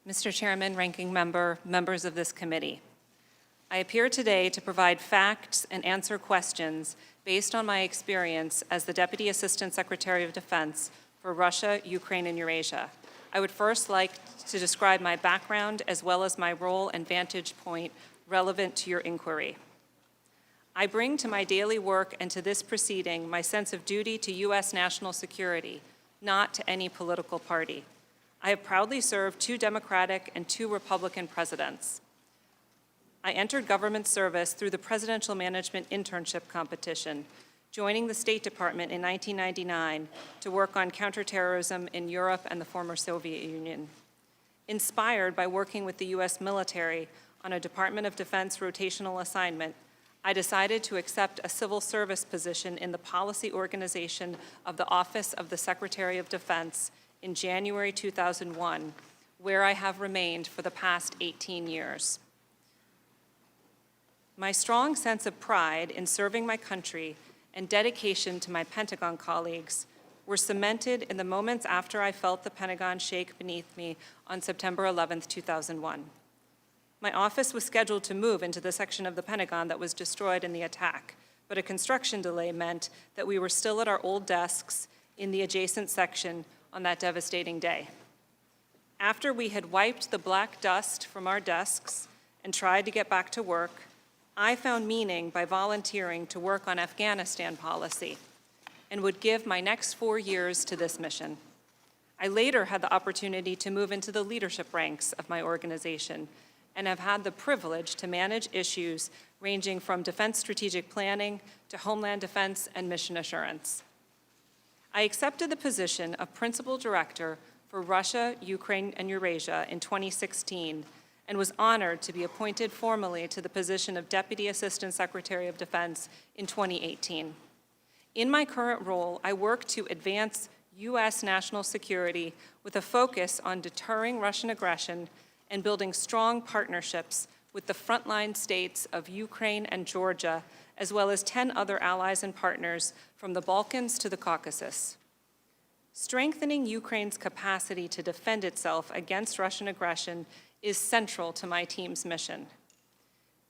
Mr. Chairman, Ranking Member, members of this committee, I appear today to provide facts and answer questions based on my experience as the Deputy Assistant Secretary of Defense for Russia, Ukraine, and Eurasia. I would first like to describe my background as well as my role and vantage point relevant to your inquiry. I bring to my daily work and to this proceeding my sense of duty to U.S. national security, not to any political party. I have proudly served 2 Democratic and 2 Republican presidents. I entered government service through the Presidential Management Internship Competition, joining the State Department in 1999 to work on counterterrorism in Europe and the former Soviet Union. Inspired by working with the U.S. military on a Department of Defense rotational assignment, I decided to accept a civil service position in the policy organization of the Office of the Secretary of Defense in January 2001, where I have remained for the past 18 years. My strong sense of pride in serving my country and dedication to my Pentagon colleagues were cemented in the moments after I felt the Pentagon shake beneath me on September 11, 2001. My office was scheduled to move into the section of the Pentagon that was destroyed in the attack, but a construction delay meant that we were still at our old desks in the adjacent section on that devastating day. After we had wiped the black dust from our desks and tried to get back to work, I found meaning by volunteering to work on Afghanistan policy and would give my next 4 years to this mission. I later had the opportunity to move into the leadership ranks of my organization and have had the privilege to manage issues ranging from defense strategic planning to homeland defense and mission assurance. I accepted the position of Principal Director for Russia, Ukraine, and Eurasia in 2016 and was honored to be appointed formally to the position of Deputy Assistant Secretary of Defense in 2018. In my current role, I work to advance U.S. national security with a focus on deterring Russian aggression and building strong partnerships with the frontline states of Ukraine and Georgia, as well as 10 other allies and partners from the Balkans to the Caucasus. Strengthening Ukraine's capacity to defend itself against Russian aggression is central to my team's mission.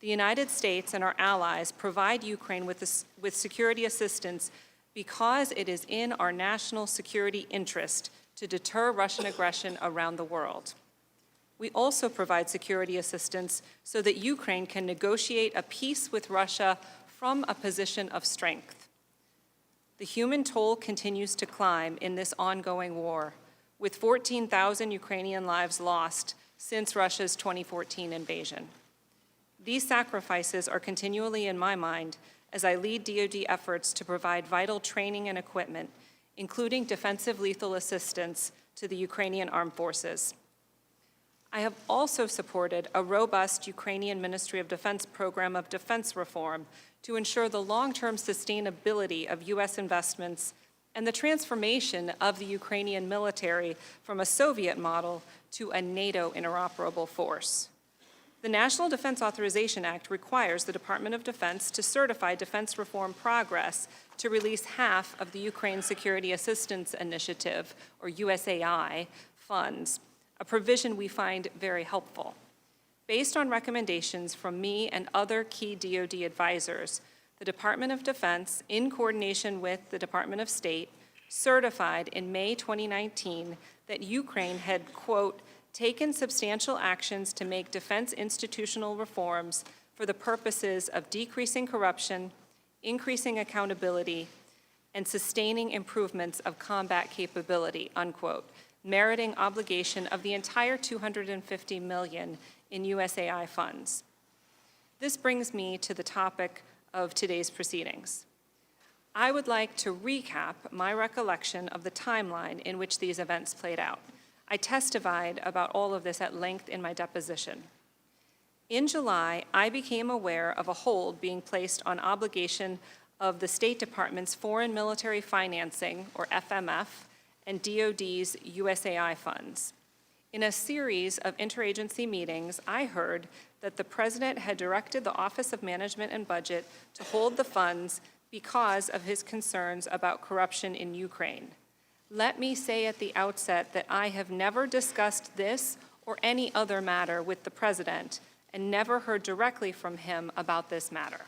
The United States and our allies provide Ukraine with security assistance because it is in our national security interest to deter Russian aggression around the world. We also provide security assistance so that Ukraine can negotiate a peace with Russia from a position of strength. The human toll continues to climb in this ongoing war, with 14,000 Ukrainian lives lost since Russia's 2014 invasion. These sacrifices are continually in my mind as I lead DoD efforts to provide vital training and equipment, including defensive lethal assistance to the Ukrainian armed forces. I have also supported a robust Ukrainian Ministry of Defense program of defense reform to ensure the long-term sustainability of U.S. investments and the transformation of the Ukrainian military from a Soviet model to a NATO interoperable force. The National Defense Authorization Act requires the Department of Defense to certify defense reform progress to release half of the Ukraine Security Assistance Initiative, or USAI, funds, a provision we find very helpful. Based on recommendations from me and other key DoD advisors, the Department of Defense, in coordination with the Department of State, certified in May 2019 that Ukraine had, quote, taken substantial actions to make defense institutional reforms for the purposes of decreasing corruption, increasing accountability, and sustaining improvements of combat capability, unquote, meriting obligation of the entire $250 million in USAI funds. This brings me to the topic of today's proceedings. I would like to recap my recollection of the timeline in which these events played out. I testified about all of this at length in my deposition. In July, I became aware of a hold being placed on obligation of the State Department's Foreign Military Financing, or FMF, and DoD's USAI funds. In a series of interagency meetings, I heard that the President had directed the Office of Management and Budget to hold the funds because of his concerns about corruption in Ukraine. Let me say at the outset that I have never discussed this or any other matter with the President and never heard directly from him about this matter.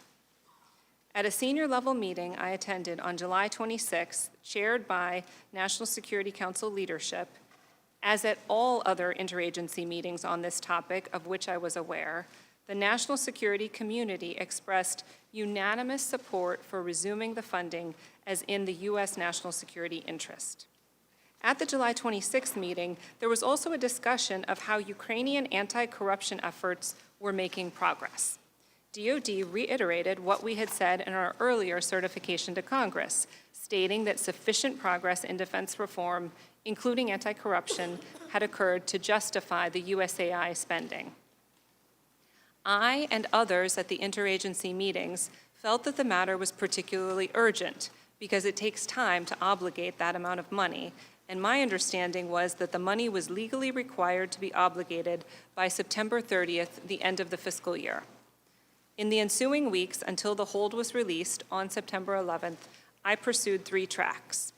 At a senior-level meeting I attended on July 26th, chaired by National Security Council leadership, as at all other interagency meetings on this topic of which I was aware, the national security community expressed unanimous support for resuming the funding as in the U.S. national security interest. At the July 26th meeting, there was also a discussion of how Ukrainian anti-corruption efforts were making progress. DoD reiterated what we had said in our earlier certification to Congress, stating that sufficient progress in defense reform, including anti-corruption, had occurred to justify the USAI spending. I and others at the interagency meetings felt that the matter was particularly urgent because it takes time to obligate that amount of money, and my understanding was that the money was legally required to be obligated by September 30th, the end of the fiscal year. In the ensuing weeks until the hold was released on September 11th, I pursued 3 tracks.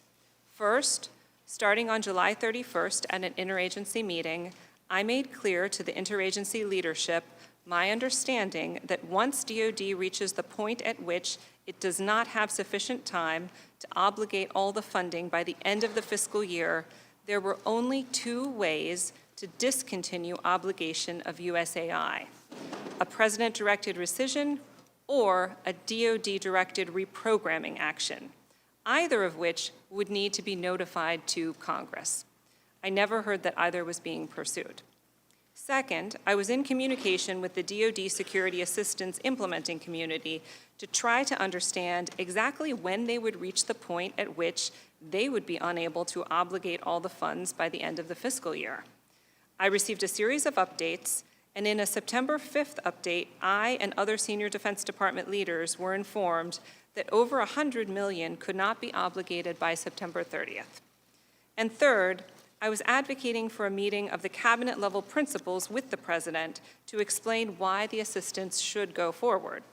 First, starting on July 31st at an interagency meeting, I made clear to the interagency leadership my understanding that once DoD reaches the point at which it does not have sufficient time to obligate all the funding by the end of the fiscal year, there were only 2 ways to discontinue obligation of USAI: a President-directed rescission or a DoD-directed reprogramming action, either of which would need to be notified to Congress. I never heard that either was being pursued. Second, I was in communication with the DoD Security Assistance implementing community to try to understand exactly when they would reach the point at which they would be unable to obligate all the funds by the end of the fiscal year. I received a series of updates, and in a September 5th update, I and other senior Defense Department leaders were informed that over $100 million could not be obligated by September 30th. And third, I was advocating for a meeting of the cabinet-level principals with the President to explain why the assistance should go forward.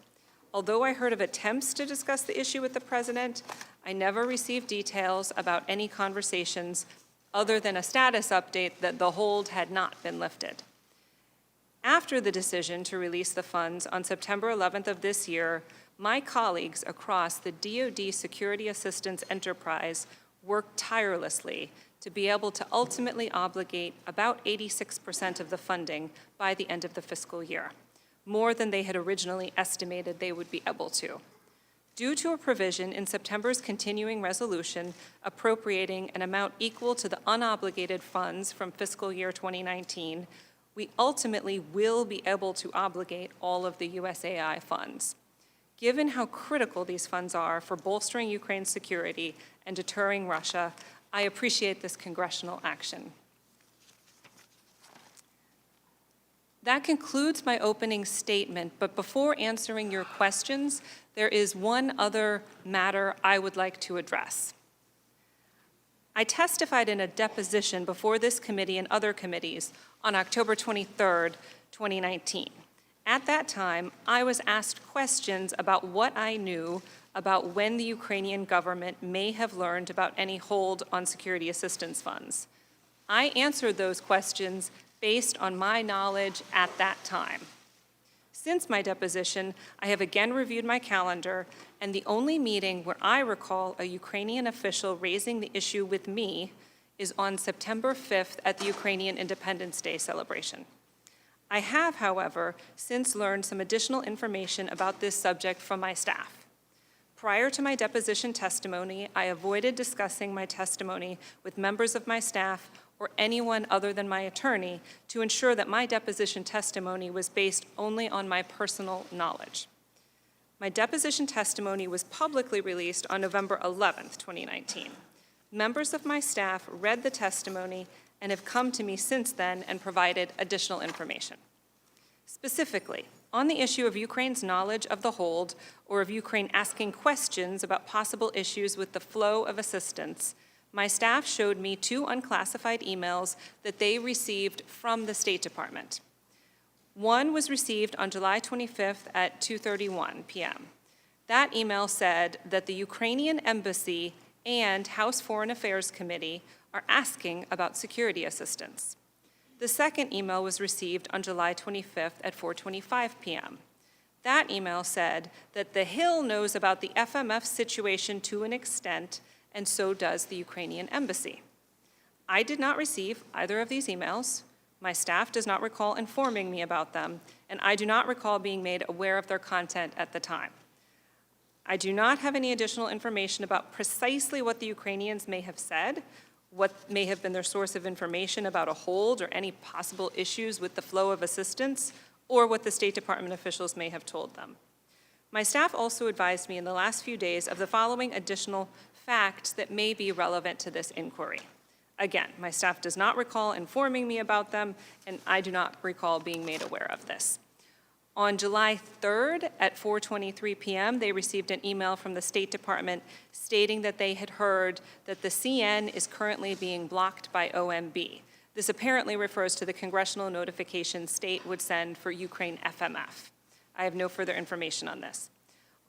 Although I heard of attempts to discuss the issue with the President, I never received details about any conversations other than a status update that the hold had not been lifted. After the decision to release the funds on September 11th of this year, my colleagues across the DoD Security Assistance enterprise worked tirelessly to be able to ultimately obligate about 86% of the funding by the end of the fiscal year, more than they had originally estimated they would be able to. Due to a provision in September's continuing resolution appropriating an amount equal to the unobligated funds from fiscal year 2019, we ultimately will be able to obligate all of the USAI funds. Given how critical these funds are for bolstering Ukraine's security and deterring Russia, I appreciate this congressional action. That concludes my opening statement, but before answering your questions, there is one other matter I would like to address. I testified in a deposition before this committee and other committees on October 23rd, 2019. At that time, I was asked questions about what I knew about when the Ukrainian government may have learned about any hold on security assistance funds. I answered those questions based on my knowledge at that time. Since my deposition, I have again reviewed my calendar, and the only meeting where I recall a Ukrainian official raising the issue with me is on September 5th at the Ukrainian Independence Day celebration. I have, however, since learned some additional information about this subject from my staff. Prior to my deposition testimony, I avoided discussing my testimony with members of my staff or anyone other than my attorney to ensure that my deposition testimony was based only on my personal knowledge. My deposition testimony was publicly released on November 11th, 2019. Members of my staff read the testimony and have come to me since then and provided additional information. Specifically, on the issue of Ukraine's knowledge of the hold or of Ukraine asking questions about possible issues with the flow of assistance, my staff showed me 2 unclassified emails that they received from the State Department. One was received on July 25th at 2:31 p.m. That email said that the Ukrainian Embassy and House Foreign Affairs Committee are asking about security assistance. The second email was received on July 25th at 4:25 p.m. That email said that the Hill knows about the FMF situation to an extent, and so does the Ukrainian embassy. I did not receive either of these emails. My staff does not recall informing me about them, and I do not recall being made aware of their content at the time. I do not have any additional information about precisely what the Ukrainians may have said, what may have been their source of information about a hold or any possible issues with the flow of assistance, or what the State Department officials may have told them. My staff also advised me in the last few days of the following additional facts that may be relevant to this inquiry. Again, my staff does not recall informing me about them, and I do not recall being made aware of this. On July 3rd at 4:23 p.m., they received an email from the State Department stating that they had heard that the CN is currently being blocked by OMB. This apparently refers to the congressional notification state would send for Ukraine FMF. I have no further information on this.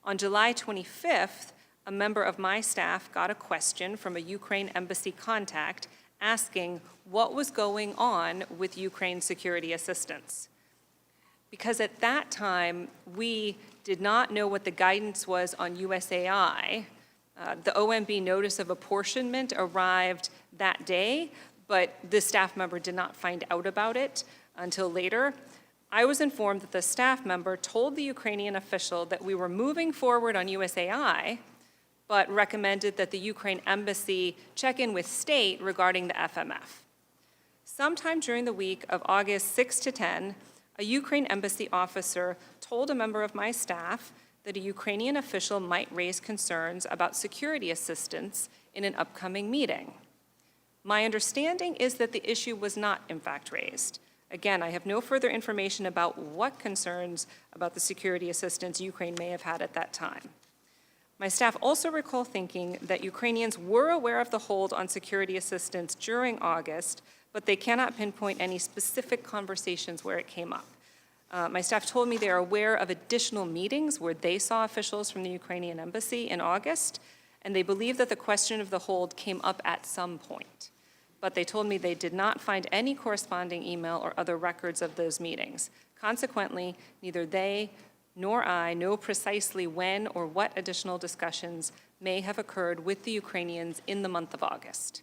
On July 25th, a member of my staff got a question from a Ukraine embassy contact asking what was going on with Ukraine security assistance. Because at that time, we did not know what the guidance was on USAI. The OMB notice of apportionment arrived that day, but this staff member did not find out about it until later. I was informed that the staff member told the Ukrainian official that we were moving forward on USAI, but recommended that the Ukraine embassy check in with state regarding the FMF. Sometime during the week of August 6 to 10, a Ukraine embassy officer told a member of my staff that a Ukrainian official might raise concerns about security assistance in an upcoming meeting. My understanding is that the issue was not, in fact, raised. Again, I have no further information about what concerns about the security assistance Ukraine may have had at that time. My staff also recall thinking that Ukrainians were aware of the hold on security assistance during August, but they cannot pinpoint any specific conversations where it came up. My staff told me they are aware of additional meetings where they saw officials from the Ukrainian embassy in August, and they believe that the question of the hold came up at some point. But they told me they did not find any corresponding email or other records of those meetings. Consequently, neither they nor I know precisely when or what additional discussions may have occurred with the Ukrainians in the month of August.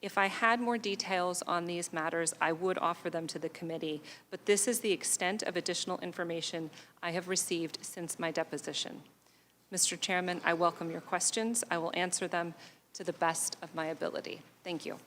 If I had more details on these matters, I would offer them to the committee, but this is the extent of additional information I have received since my deposition. Mr. Chairman, I welcome your questions. I will answer them to the best of my ability. Thank you.